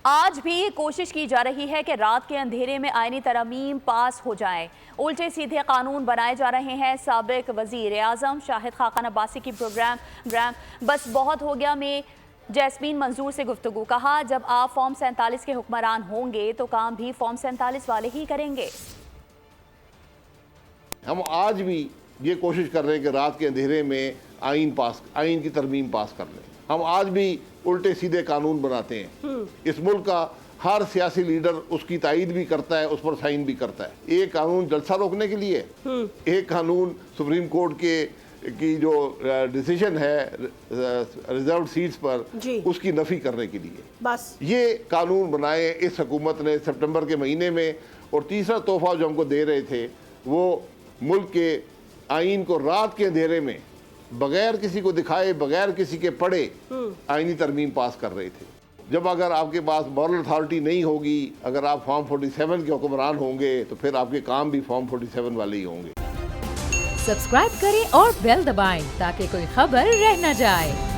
आज भी कोशिश की जा रही है कि रात के अंधेरे में आईनी तरमीम पास हो जाए। उल्टे सीधे कानून बनाए जा रहे हैं। साबिक वजीर आजम शाहिद खाकान अब्बासी की प्रोग्राम बस बहुत हो गया में जैस्मीन मंजूर से गुफ्तगू। कहा, जब आप फॉर्म 47 के हुक्मरान होंगे तो काम भी फॉर्म 47 वाले ही करेंगे। हम आज भी ये कोशिश कर रहे हैं कि रात के अंधेरे में आइन की तरमीम पास कर लें। हम आज भी उल्टे सीधे कानून बनाते हैं। इस मुल्क का हर सियासी लीडर उसकी तायीद भी करता है, उस पर साइन भी करता है। एक कानून जलसा रोकने के लिए, एक कानून सुप्रीम कोर्ट की जो डिसीजन है रिजर्व सीट्स पर उसकी नफी करने के लिए। बस ये कानून बनाए इस हुकूमत ने सितंबर के महीने में। और तीसरा तोहफा जो हमको दे रहे थे वो मुल्क के आइन को रात के अंधेरे में बगैर किसी को दिखाए, बगैर किसी के पढ़े आईनी तरमीम पास कर रहे थे। जब अगर आपके पास मॉरल अथॉरिटी नहीं होगी, अगर आप फॉर्म 47 के हुक्मरान होंगे तो फिर आपके काम भी फॉर्म 47 वाले ही होंगे। सब्सक्राइब करें और बेल दबाएं ताकि कोई खबर रह न जाए।